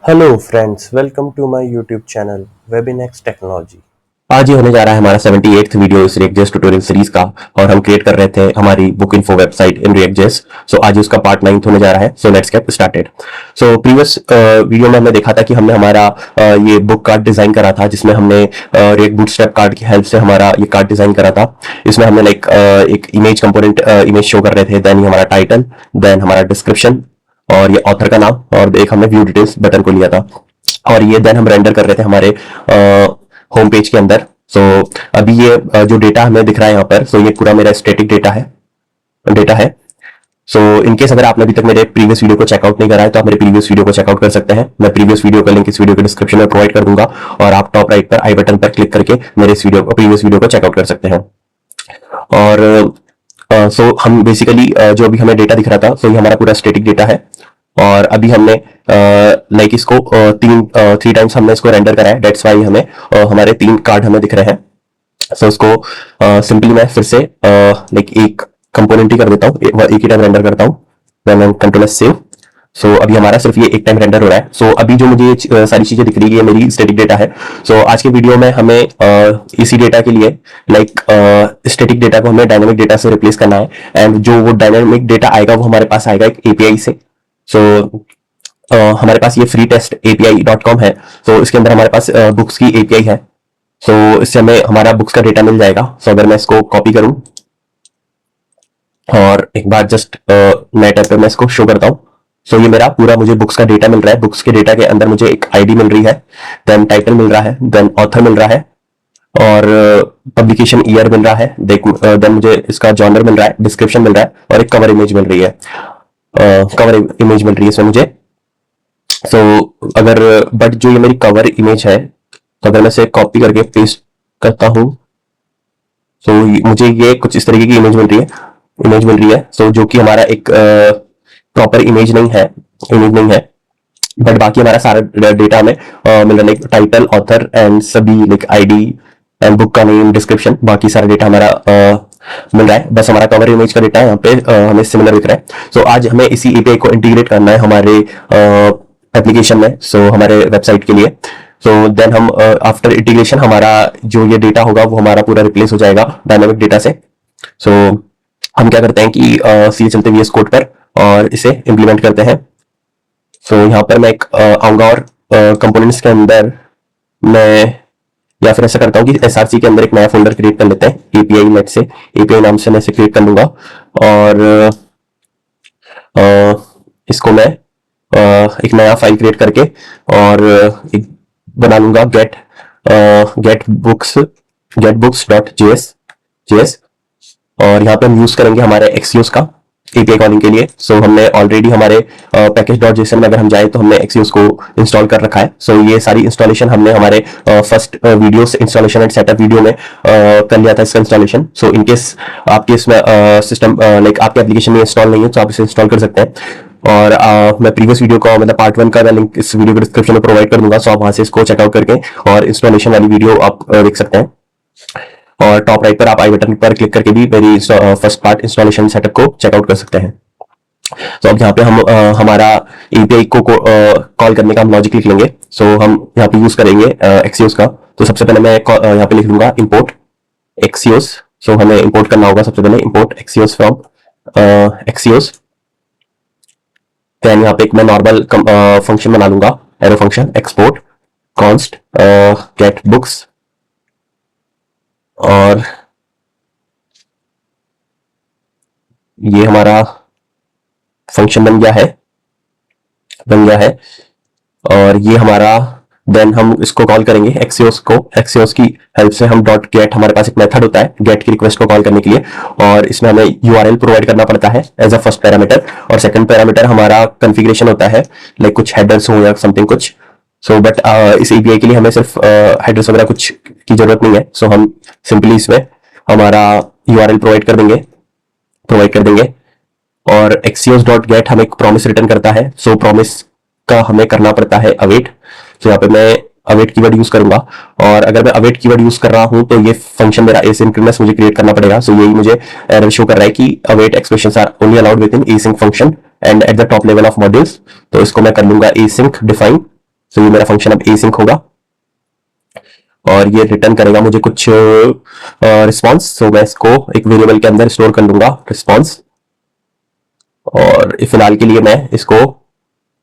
Hello friends, welcome to my YouTube channel Webinex technology. आज ये होने जा रहा है हमारा 78th वीडियो इस रिएक्ट.जेएस ट्यूटोरियल सीरीज का। और हम क्रिएट कर रहे थे हमारी बुक इन्फो वेबसाइट इन रिएक्ट.जेएस। सो आज उसका पार्ट 9 होने जा रहा है। So let's get started. So previous video में हमने देखा था कि हमने हमारा ये बुक कार्ड डिजाइन करा था, जिसमें हमने रिएक्ट बूटस्ट्रैप कार्ड की हेल्प से हमारा ये कार्ड डिजाइन करा था। इसमें हमने लाइक एक इमेज कंपोनेंट इमेज शो कर रहे थे, देन हमारा टाइटल, देन हमारा डिस्क्रिप्शन और ये ऑथर का नाम, और एक हमने व्यू डिटेल्स बटन को लिया था। और ये देन हम रेंडर कर रहे थे हमारे होम पेज के अंदर। सो अभी ये जो डेटा हमें दिख रहा है यहाँ पर, सो ये पूरा मेरा स्टैटिक डेटा है। सो इनकेस अगर आपने अभी तक मेरे प्रीवियस वीडियो को चेकआउट नहीं करा है तो आप मेरे प्रीवियस वीडियो को चेकआउट कर सकते हैं। मैं प्रीवियस वीडियो का लिंक इस वीडियो के डिस्क्रिप्शन में प्रोवाइड कर दूंगा, और आप टॉप राइट पर आई बटन पर क्लिक करके मेरे इस वीडियो को प्रीवियस वीडियो को चेकआउट कर सकते हैं। और सो हम बेसिकली जो अभी हमें डेटा दिख रहा था, सो ये हमारा पूरा स्टैटिक डेटा है। और अभी हमने लाइक इसको थ्री टाइम्स हमने इसको रेंडर करा है। डेट्स वाई हमें हमारे 3 कार्ड हमें दिख रहे हैं। सो इसको सिंपली मैं फिर से लाइक एक कंपोनेंट ही कर देता हूँ, एक ही टाइम रेंडर करता हूँ, देन कंट्रोल एस सेव। सो अभी हमारा सिर्फ ये एक टाइम रेंडर हो रहा है। सो अभी जो मुझे सारी चीजें दिख रही है, ये मेरी स्टैटिक डेटा है। सो आज के वीडियो में हमें इसी डेटा के लिए लाइक स्टैटिक डेटा को हमें डायनामिक डेटा से रिप्लेस करना है। एंड जो वो डायनामिक डेटा आएगा वो हमारे पास आएगा एक एपीआई से। सो हमारे पास ये फ्री टेस्ट API.com है। सो इसके अंदर हमारे पास बुक्स की एपीआई है। सो इससे हमें हमारा बुक्स का डेटा मिल जाएगा। सो अगर मैं इसको कॉपी करूं और एक बार जस्ट नए टैब पे मैं इसको शो करता हूं, सो ये मेरा पूरा मुझे बुक्स का डेटा मिल रहा है। बुक्स के डेटा के अंदर मुझे एक आईडी मिल रही है, देन टाइटल मिल रहा है, देन ऑथर मिल रहा है, और पब्लिकेशन ईयर मिल रहा है, देन मुझे इसका जॉनर मिल रहा है, डिस्क्रिप्शन मिल रहा है, और एक कवर इमेज मिल रही है। कवर इमेज मिल रही है इसमें मुझे। सो अगर बट जो ये मेरी कवर इमेज है, तो अगर मैं इसे कॉपी करके पेस्ट करता हूं, सो मुझे ये कुछ इस तरीके की इमेज मिल रही है। सो जो कि हमारा एक प्रॉपर इमेज नहीं है। बट बाकी हमारा सारा डेटा हमें मिल रहा है, टाइटल, ऑथर एंड सभी लाइक आईडी एंड बुक का नेम, डिस्क्रिप्शन, बाकी सारा डेटा हमारा मिल रहा है। बस हमारा कवर इमेज का डेटा यहाँ पे हमें सिमिलर दिख रहा है। सो आज हमें इसी एपीआई को इंटीग्रेट करना है हमारे एप्लीकेशन में, सो हमारे वेबसाइट के लिए। सो देन हम आफ्टर इंटीग्रेशन हमारा जो ये डेटा होगा वो हमारा पूरा रिप्लेस हो जाएगा डायनामिक डेटा से। सो हम क्या करते हैं कि सीधे चलते VS कोड पर और इसे इंप्लीमेंट करते हैं। सो यहाँ पर मैं एक आऊंगा और कंपोनेंट्स के अंदर मैं, या फिर ऐसा करता हूँ कि SRC के अंदर एक नया फोल्डर क्रिएट कर लेते हैं। API नेट से API नाम से मैं इसे क्रिएट कर लूंगा, और इसको मैं एक नया फाइल क्रिएट करके और एक बना लूंगा getbooks.js। और यहाँ पे हम यूज करेंगे हमारे Axios का एपीआई कॉलिंग के लिए। सो हमने ऑलरेडी हमारे पैकेज.json में अगर हम जाए तो हमने Axios को इंस्टॉल कर रखा है। सो ये सारी इंस्टॉलेशन हमने हमारे first video installation and setup video में कर लिया था इसका इंस्टॉलेशन। सो इनकेस आपके इसमें सिस्टम लाइक आपके एप्लीकेशन में इंस्टॉल नहीं है तो आप इसे इंस्टॉल कर सकते हैं। और मैं प्रीवियस वीडियो का मतलब पार्ट 1 का मैं लिंक इस वीडियो के डिस्क्रिप्शन में प्रोवाइड कर दूंगा। सो आप वहां से इसको चेकआउट करके और इंस्टॉलेशन वाली वीडियो आप देख सकते हैं। और टॉप राइट पर आप आई बटन पर क्लिक करके भी मेरी फर्स्ट पार्ट इंस्टॉलेशन सेटअप को चेकआउट कर सकते हैं। तो अब यहाँ पे हम हमारा एपीआई को कॉल करने का हम लॉजिक लिख लेंगे। सो हम यहाँ पे यूज करेंगे Axios का। तो सबसे पहले मैं यहाँ पे लिख लूंगा इंपोर्ट Axios। सो हमें इंपोर्ट करना होगा सबसे पहले import Axios from Axios। Then यहाँ पे एक मैं नॉर्मल फंक्शन बना लूंगा, arrow function, export const get books, और ये हमारा फंक्शन बन गया है। और ये हमारा देन हम इसको कॉल करेंगे Axios की हेल्प से। हम डॉट गेट, हमारे पास एक मेथड होता है गेट की रिक्वेस्ट को कॉल करने के लिए, और इसमें हमें URL प्रोवाइड करना पड़ता है एज अ फर्स्ट पैरामीटर, और सेकंड पैरामीटर हमारा कॉन्फ़िगरेशन होता है, लाइक कुछ हेडर्स हो या समथिंग कुछ। सो बट इस एपीआई के लिए हमें सिर्फ हेडर्स वगैरह कुछ की जरूरत नहीं है। सो हम सिंपली इसमें हमारा URL प्रोवाइड कर देंगे। और Axios.get हमें एक प्रॉमिस रिटर्न करता है। सो प्रॉमिस का हमें करना पड़ता है अवेट। तो यहाँ पे मैं अवेट कीवर्ड यूज करूंगा, और अगर मैं अवेट कीवर्ड यूज कर रहा हूं तो ये फंक्शन मेरा एसिंक्रोनस मुझे क्रिएट करना पड़ेगा। सो यही मुझे एरर शो कर रहा है कि await expressions are only allowed within async function and at the top level of modules. तो इसको मैं कर लूंगा एसिंक डिफाइन सो ये मेरा फंक्शन अब एसिंक होगा और ये रिटर्न करेगा मुझे कुछ रिस्पॉन्स। सो मैं इसको एक वेरिएबल के अंदर स्टोर कर लूंगा रिस्पॉन्स, और फिलहाल के लिए मैं इसको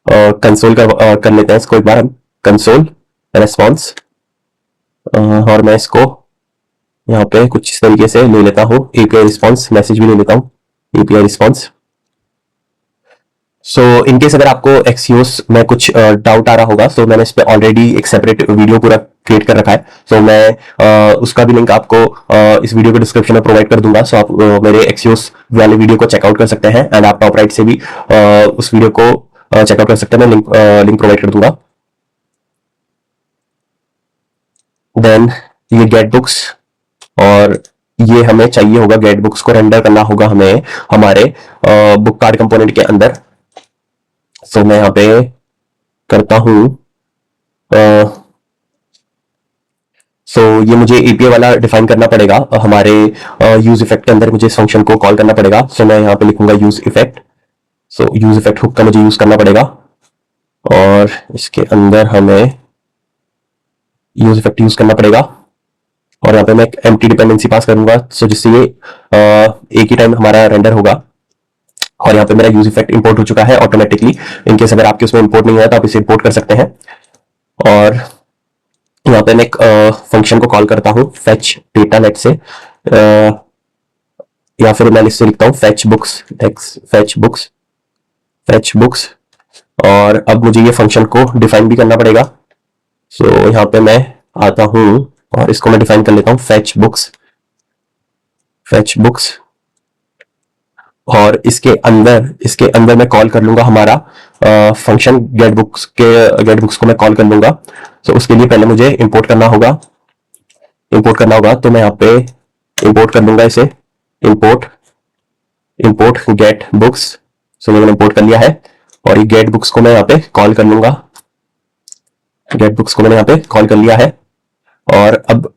कंसोल कर लेते हैं इसको एक बार हम, कंसोल रेस्पॉन्स, और मैं इसको यहाँ पे कुछ इस तरीके से ले लेता हूँ, एपीआई रिस्पॉन्स मैसेज भी ले लेता हूँ, एपीआई रिस्पॉन्स। सो इनकेस अगर आपको एक्सियोस में कुछ डाउट आ रहा होगा, तो मैंने इस पे ऑलरेडी एक सेपरेट वीडियो पूरा क्रिएट कर रखा है। सो मैं उसका भी लिंक आपको इस वीडियो के डिस्क्रिप्शन में प्रोवाइड कर दूंगा। सो आप मेरे एक्सियोस वाले वीडियो को चेकआउट कर सकते हैं, एंड आप टॉप राइट से भी उस वीडियो को चेकआउट कर सकते हैं, मैं लिंक प्रोवाइड कर दूंगा। देन ये गेट बुक्स, और ये हमें चाहिए होगा, गेट बुक्स को रेंडर करना होगा हमें हमारे बुक कार्ड कंपोनेंट के अंदर। सो मैं यहाँ पे करता हूं, सो ये मुझे एपीआई वाला डिफाइन करना पड़ेगा हमारे यूज इफेक्ट के अंदर, मुझे इस फंक्शन को कॉल करना पड़ेगा। सो मैं यहाँ पे लिखूंगा यूज इफेक्ट। सो यूज इफेक्ट हुक का मुझे यूज करना पड़ेगा, और इसके अंदर हमें यूज इफेक्ट यूज करना पड़ेगा, और यहाँ पे मैं एक एम्प्टी डिपेंडेंसी पास करूंगा, सो जिससे ये एक ही टाइम हमारा रेंडर होगा। और यहाँ पे मेरा यूज इफेक्ट इंपोर्ट हो चुका है ऑटोमेटिकली। इनकेस अगर आपके उसमें इंपोर्ट नहीं है तो आप इसे इंपोर्ट कर सकते हैं। और यहाँ पे मैं एक फंक्शन को कॉल करता हूँ फेच डेटा नेट से, या फिर मैं इससे लिखता हूँ फेच बुक्स, फेच बुक्स। और अब मुझे ये फंक्शन को डिफाइन भी करना पड़ेगा। सो यहाँ पे मैं आता हूँ और इसको मैं डिफाइन कर लेता हूँ फेच बुक्स, और इसके अंदर मैं कॉल कर लूंगा हमारा फंक्शन गेट बुक्स को मैं कॉल कर लूंगा। तो उसके लिए पहले मुझे इंपोर्ट करना होगा, तो मैं यहाँ पे इंपोर्ट कर लूंगा इसे, इंपोर्ट गेट बुक्स। सो मैंने इंपोर्ट कर लिया है, और ये गेट बुक्स को मैं यहाँ पे कॉल कर लूंगा, गेट बुक्स को मैंने यहाँ पे कॉल कर लिया है। और अब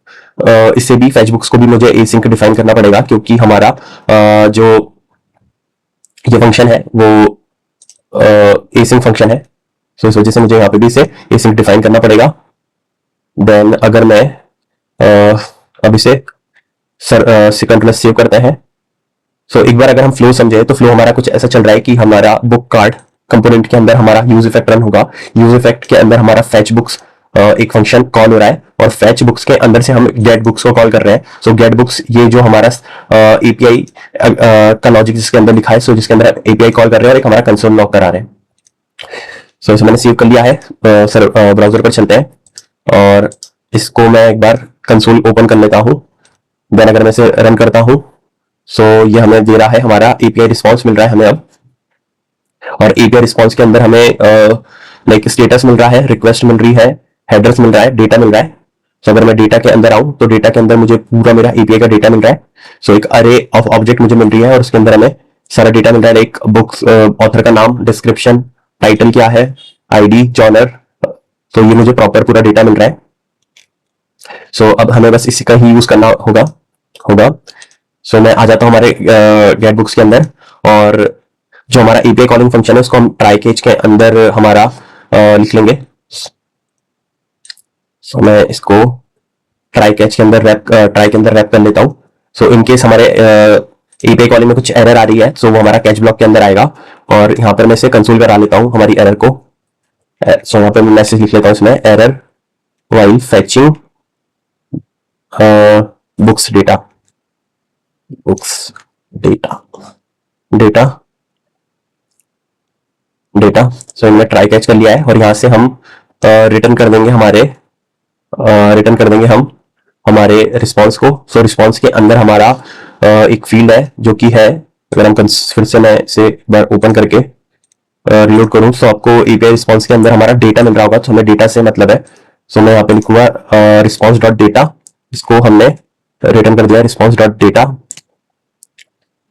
इससे भी फेच बुक्स को भी मुझे एसिंक डिफाइन करना पड़ेगा, क्योंकि हमारा जो ये फंक्शन है वो एसिंक फंक्शन है। सो इस वजह से मुझे यहाँ पे भी इसे एसिंक डिफाइन करना पड़ेगा। देन अगर मैं अब इसे कंट्रोल सेव करते हैं, सो एक बार अगर हम फ्लो समझे तो फ्लो हमारा कुछ ऐसा चल रहा है कि हमारा बुक कार्ड कंपोनेंट के अंदर हमारा यूज इफेक्ट रन होगा, यूज इफेक्ट के अंदर हमारा फेच बुक्स एक फंक्शन कॉल हो रहा है, और फेच बुक्स के अंदर से हम गेट बुक्स को कॉल कर रहे हैं। सो गेट बुक्स ये जो हमारा एपीआई का लॉजिक जिसके अंदर लिखा है, सो जिसके अंदर एपीआई कॉल कर रहे हैं और एक हमारा कंसोल लॉग करा रहे हैं। सो इसे मैंने सेव कर लिया है, सर ब्राउजर पर चलते हैं और इसको मैं एक बार कंसोल ओपन कर लेता हूँ। देन अगर मैं इसे रन करता हूँ, सो ये हमें दे रहा है, हमारा एपीआई रिस्पॉन्स मिल रहा है हमें अब, और एपीआई रिस्पॉन्स के अंदर हमें लाइक स्टेटस मिल रहा है, रिक्वेस्ट मिल रही है, हेडर्स मिल रहा है, डेटा मिल रहा है। सो अगर मैं डेटा के अंदर आऊं तो डेटा के अंदर मुझे पूरा मेरा एपीआई का डेटा मिल रहा है। सो एक अरे ऑफ ऑब्जेक्ट मुझे मिल रही है, और उसके अंदर हमें सारा डेटा मिल रहा है, एक बुक्स ऑथर का नाम, डिस्क्रिप्शन, टाइटल क्या है, आईडी, जॉनर। तो ये मुझे प्रॉपर पूरा डेटा मिल रहा है। सो अब हमें बस इसी का ही यूज करना होगा। सो मैं आ जाता हूँ हमारे गेट बुक्स के अंदर, और जो हमारा एपीआई कॉलिंग फंक्शन है उसको हम ट्राई कैच के अंदर हमारा लिख लेंगे। सो मैं इसको ट्राई कैच के अंदर रैप कर लेता हूँ। सो इनकेस हमारे एपीआई कॉलिंग में कुछ एरर आ रही है, सो वो हमारा कैच ब्लॉक के अंदर आएगा, और यहाँ पर मैं इसे कंसोल करा लेता हूँ हमारी एरर को। सो यहाँ पे मैं मैसेज लिख लेता हूँ इसमें, error while fetching books data. So इनमें ट्राई कैच कर लिया है, और यहाँ से हम रिटर्न कर देंगे हमारे रिस्पॉन्स को। सो रिस्पॉन्स के अंदर हमारा एक फील्ड है जो कि है, अगर हम फिर से मैं इसे एक बार ओपन करके रीलोड करूं, तो आपको एपीआई रिस्पॉन्स के अंदर हमारा डेटा मिल रहा होगा। तो हमें डेटा से मतलब है। सो मैं यहाँ पे लिखूंगा रिस्पॉन्स डॉट डेटा, इसको हमने रिटर्न कर दिया, response dot data,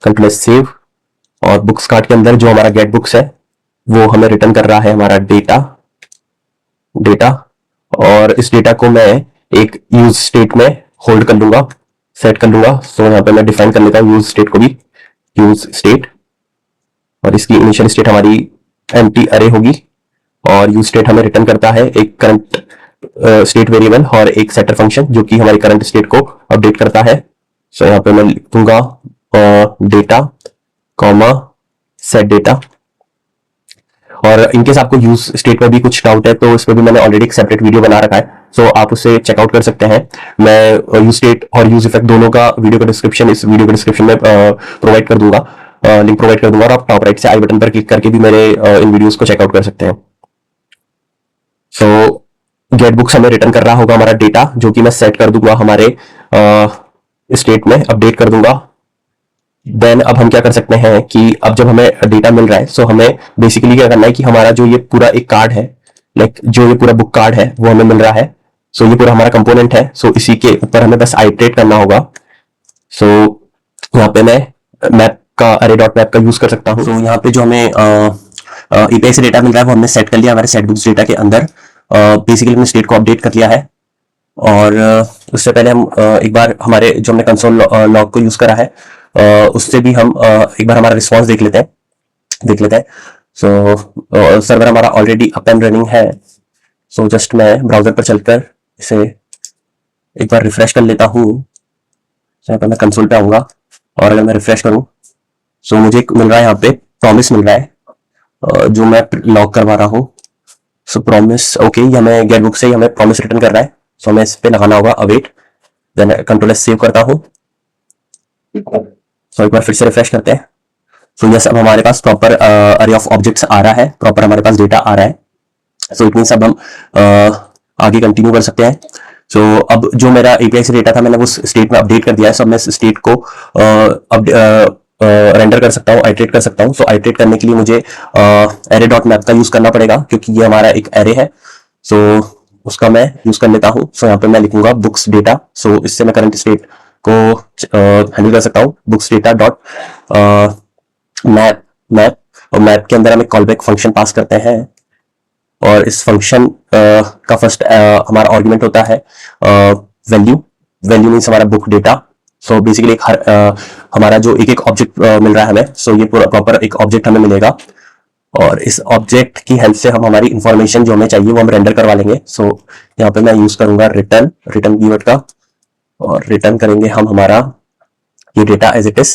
control save. और बुक्स कार्ड के अंदर जो हमारा गेट बुक्स है वो हमें रिटर्न कर रहा है हमारा डेटा, और इस डेटा को मैं एक यूज स्टेट में होल्ड कर लूंगा, सेट कर लूंगा। सो यहाँ पे मैं डिफाइन कर लेता हूँ यूज स्टेट को भी, यूज स्टेट, और इसकी इनिशियल स्टेट हमारी एम्प्टी अरे होगी, और यूज स्टेट हमें रिटर्न करता है एक करंट स्टेट वेरिएबल और एक सेटर फंक्शन जो कि हमारी करंट स्टेट को अपडेट करता है। सो यहाँ पे मैं लिख दूंगा डेटा कॉमा सेट डेटा। और इनकेस आपको यूज स्टेट में भी कुछ डाउट है तो इस पर भी मैंने ऑलरेडी एक सेपरेट वीडियो बना रखा है, सो आप उससे चेकआउट कर सकते हैं। मैं यूज स्टेट और यूज इफेक्ट दोनों का वीडियो का डिस्क्रिप्शन इस वीडियो के डिस्क्रिप्शन में प्रोवाइड कर दूंगा, लिंक प्रोवाइड कर दूंगा, और आप टॉप राइट से आई बटन पर क्लिक करके भी मेरे इन वीडियोस को चेकआउट कर सकते हैं। सो गेट बुक्स हमें रिटर्न कर रहा होगा हमारा डेटा, जो कि मैं सेट कर दूंगा हमारे स्टेट में, अपडेट कर दूंगा। देन अब हम क्या कर सकते हैं कि अब जब हमें डेटा मिल रहा है, सो हमें बेसिकली क्या करना है कि हमारा जो ये पूरा एक कार्ड है, लाइक जो ये पूरा बुक कार्ड है वो हमें मिल रहा है। सो ये पूरा हमारा कंपोनेंट है, सो इसी के ऊपर हमें बस आइटरेट करना होगा। सो यहाँ पे मैं मैप का अरे डॉट मैप का यूज कर सकता हूँ। सो यहाँ पे जो हमें एपीआई से डेटा मिल रहा है वो हमने सेट कर लिया हमारे सेट बुक्स डेटा के अंदर। बेसिकली हमने स्टेट को अपडेट कर लिया है। और उससे पहले हम एक बार हमारे जो हमने कंसोल लॉग को यूज करा है उससे भी हम एक बार हमारा रिस्पॉन्स देख लेते हैं। सो सर्वर हमारा ऑलरेडी अप एंड रनिंग है। सो जस्ट मैं ब्राउजर पर चलकर इसे एक बार रिफ्रेश कर लेता हूँ। यहाँ पर मैं कंसोल पे आऊंगा और अगर मैं रिफ्रेश करूँ सो मुझे मिल रहा है यहाँ पे प्रॉमिस मिल रहा है जो मैं लॉग करवा रहा हूँ। सो प्रॉमिस ओके, ये हमें गेट बुक से ही हमें प्रॉमिस रिटर्न कर रहा है। सो हमें इस पे लगाना होगा await, then control S save करता हूँ। सो एक बार फिर से रिफ्रेश करते हैं। सो यस, अब हमारे पास प्रॉपर अरे ऑफ ऑब्जेक्ट्स आ रहा है, प्रॉपर हमारे पास डेटा आ रहा है। सो इट मींस अब हम आगे कंटिन्यू कर सकते हैं। सो अब जो मेरा एपीआई से डेटा था मैंने उस स्टेट में अपडेट कर दिया है। सो मैं इस स्टेट को रेंडर कर सकता हूँ, आइटरेट कर सकता हूँ। सो आइटरेट करने के लिए मुझे एरे डॉट मैप का यूज करना पड़ेगा क्योंकि ये हमारा एक एरे है। सो उसका मैं यूज कर लेता हूँ। सो यहाँ पे मैं लिखूंगा बुक्स डेटा। सो इससे मैं करंट स्टेट को हैंडल कर सकता हूँ। बुक्स डेटा डॉट मैप और मैप के अंदर हम एक कॉलबैक फंक्शन पास करते हैं और इस फंक्शन का फर्स्ट हमारा आर्गुमेंट होता है वैल्यू मीन्स हमारा बुक डेटा। सो बेसिकली हमारा जो एक ऑब्जेक्ट मिल रहा है हमें। सो ये पूरा प्रॉपर एक ऑब्जेक्ट हमें मिलेगा और इस ऑब्जेक्ट की हेल्प से हम हमारी इंफॉर्मेशन जो हमें चाहिए वो हम रेंडर करवा लेंगे। सो यहाँ पे मैं यूज करूंगा रिटर्न कीवर्ड का और रिटर्न करेंगे हम हमारा ये डेटा एज इट इज।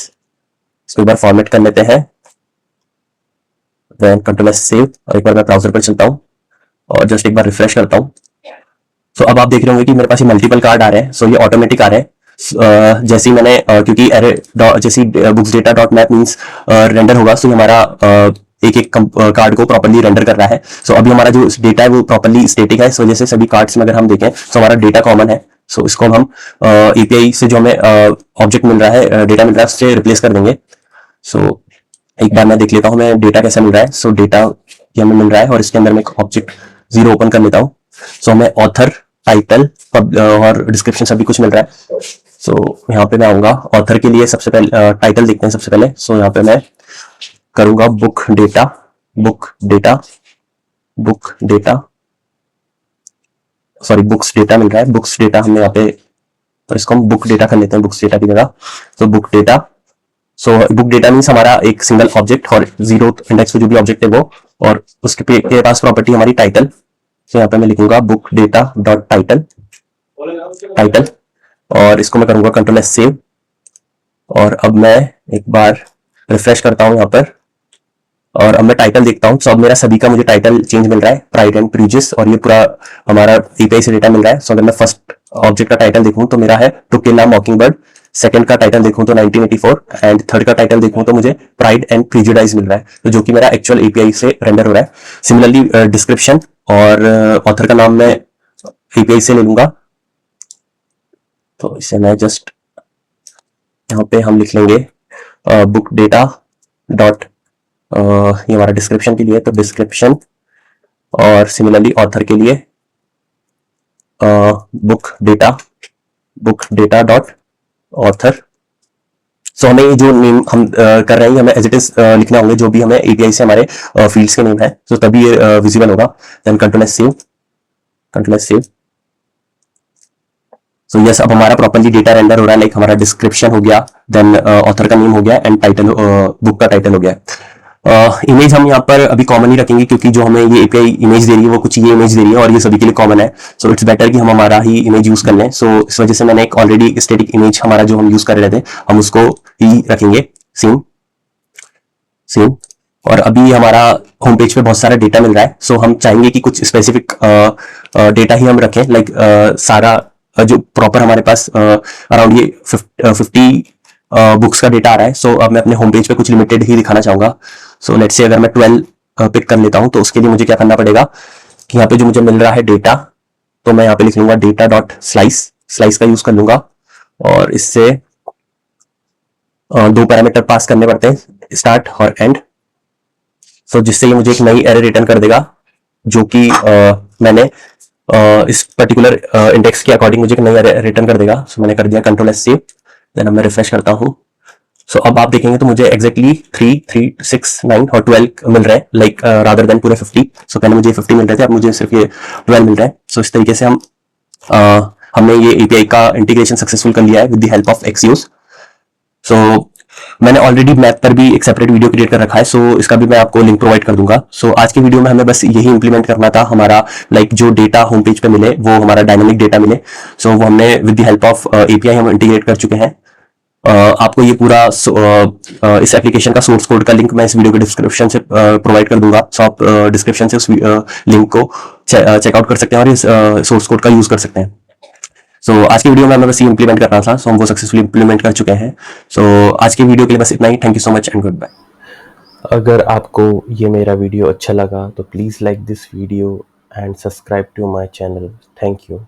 इसको एक बार फॉर्मेट कर लेते हैं, देन कंट्रोल एस सेव और एक बार मैं ब्राउजर पर चलता हूँ और जस्ट एक बार रिफ्रेश करता हूँ। सो अब आप देख रहे होंगे कि मेरे पास ये मल्टीपल कार्ड आ रहे हैं। सो ये ऑटोमेटिक आ रहे हैं जैसे ही मैंने क्योंकि एरे जैसी books data dot map means render होगा। सो हमारा एक एक कार्ड को प्रॉपर्ली रेंडर कर रहा है। सो अभी हमारा जो डेटा है वो प्रॉपर्ली स्टैटिक है। इस वजह से सभी कार्ड्स में अगर हम देखें तो हमारा डेटा कॉमन है। सो इसको हम एपीआई से जो हमें ऑब्जेक्ट मिल रहा है, डेटा मिल रहा है, उससे रिप्लेस कर देंगे। सो एक बार मैं देख लेता हूँ मैं डेटा कैसा मिल रहा है। सो डेटा ये हमें मिल रहा है और इसके अंदर मैं एक ऑब्जेक्ट 0 ओपन कर लेता हूँ। सो हमें ऑथर, टाइटल और डिस्क्रिप्शन सभी कुछ मिल रहा है। सो यहाँ पे मैं आऊंगा ऑथर के लिए सबसे पहले टाइटल देखते हैं सबसे पहले। सो यहाँ पे मैं करूंगा book data sorry books data मिल रहा है। बुक्स डेटा हमने यहाँ पे, तो इसको हम बुक डेटा कर लेते हैं बुक्स डेटा की जगह। तो book data, so book data means हमारा एक सिंगल ऑब्जेक्ट और 0 इंडेक्स पे जो भी ऑब्जेक्ट है वो, और उसके के पास प्रॉपर्टी हमारी टाइटल। सो यहाँ पे मैं लिखूंगा बुक डेटा डॉट टाइटल और इसको मैं करूंगा कंट्रोल एस सेव और अब मैं एक बार रिफ्रेश करता हूँ यहाँ पर और अब मैं टाइटल देखता हूँ। सो अब मेरा सभी का मुझे टाइटल चेंज मिल रहा है, प्राइड एंड प्रीजुडिस, और ये पूरा हमारा एपीआई से डेटा मिल रहा है। सो अगर मैं फर्स्ट ऑब्जेक्ट का टाइटल देखूं तो मेरा है to kill a mockingbird, second का टाइटल देखूं तो 1984 एंड थर्ड का टाइटल देखूं तो मुझे प्राइड एंड प्रीजुडाइज मिल रहा है, तो जो कि मेरा एक्चुअल एपीआई से रेंडर हो रहा है। सिमिलरली डिस्क्रिप्शन और ऑथर का नाम मैं एपीआई से ले लूंगा। तो इसे मैं जस्ट यहाँ पे हम लिख लेंगे बुक डेटा डॉट, ये हमारा डिस्क्रिप्शन के लिए तो डिस्क्रिप्शन, और सिमिलरली ऑथर के लिए बुक डेटा डॉट ऑथर। सो हमें ये जो नेम हम कर रहे हैं हमें एज इट इज लिखना होंगे जो भी हमें एपीआई से हमारे फील्ड्स के नेम है। सो तभी ये विजिबल होगा। Then control S save. So yes, अब हमारा प्रॉपर्ली डेटा रेंडर हो रहा है। लाइक हमारा डिस्क्रिप्शन हो गया, देन ऑथर का नेम हो गया एंड टाइटल बुक का टाइटल हो गया। इमेज हम यहाँ पर अभी कॉमन ही रखेंगे, क्योंकि जो हमें ये एपीआई इमेज दे रही है वो कुछ ये इमेज दे रही है और ये सभी के लिए कॉमन है। सो इट्स बेटर कि हम हमारा ही इमेज यूज कर लें। सो इस वजह से मैंने एक ऑलरेडी स्टैटिक इमेज हमारा जो हम यूज कर रहे थे हम उसको ही रखेंगे सेम सेम। और अभी हमारा होम पेज पे बहुत सारा डेटा मिल रहा है, सो हम चाहेंगे कि कुछ स्पेसिफिक डेटा ही हम रखें, लाइक सारा जो प्रॉपर हमारे पास अराउंड ये 50 बुक्स का डेटा आ रहा है। सो अब मैं अपने होम पेज पे कुछ लिमिटेड ही दिखाना चाहूंगा। सो लेट्स से अगर मैं 12 पिक कर लेता हूं, तो उसके लिए मुझे क्या करना पड़ेगा कि यहाँ पे जो मुझे मिल रहा है डेटा, तो मैं यहाँ पे लिख लूंगा डेटा डॉट स्लाइस, स्लाइस का यूज कर लूंगा और इससे दो पैरामीटर पास करने पड़ते हैं, स्टार्ट और एंड। सो जिससे ये मुझे एक नई एरे रिटर्न कर देगा, जो कि मैंने इस पर्टिकुलर इंडेक्स के अकॉर्डिंग मुझे एक नई एरे रिटर्न कर देगा। सो मैंने कर दिया कंट्रोल एस सेव, देन अब मैं रिफ्रेश करता हूँ। सो अब आप देखेंगे तो मुझे एक्जैक्टली 3, 3, 6, 9 और 12 मिल रहे हैं, लाइक रादर देन पूरे 50। सो पहले मुझे 50 मिल रहे थे, अब मुझे सिर्फ ये 12 मिल रहा है। सो इस तरीके से हमने ये एपीआई का इंटीग्रेशन सक्सेसफुल कर लिया है with the help of Axios. So मैंने ऑलरेडी मैप पर भी एक सेपरेट वीडियो क्रिएट कर रखा है, सो इसका भी मैं आपको लिंक प्रोवाइड कर दूंगा। सो आज की वीडियो में हमें बस यही इंप्लीमेंट करना था, हमारा लाइक जो डेटा होम पेज पे मिले वो हमारा डायनामिक डेटा मिले। सो वो हमने with the help of API हम इंटीग्रेट कर चुके हैं। आपको ये पूरा इस एप्लीकेशन का सोर्स कोड का लिंक मैं इस वीडियो के डिस्क्रिप्शन से प्रोवाइड कर दूंगा। सो आप डिस्क्रिप्शन से उस लिंक को चेकआउट कर सकते हैं और इस सोर्स कोड का यूज कर सकते हैं। सो आज की वीडियो में हमें बस ये इंप्लीमेंट करना था, सो हम वो सक्सेसफुली इंप्लीमेंट कर चुके हैं। सो आज की वीडियो के लिए बस इतना ही। Thank you so much and goodbye. अगर आपको ये मेरा वीडियो अच्छा लगा तो please like this video and subscribe to my channel. Thank you.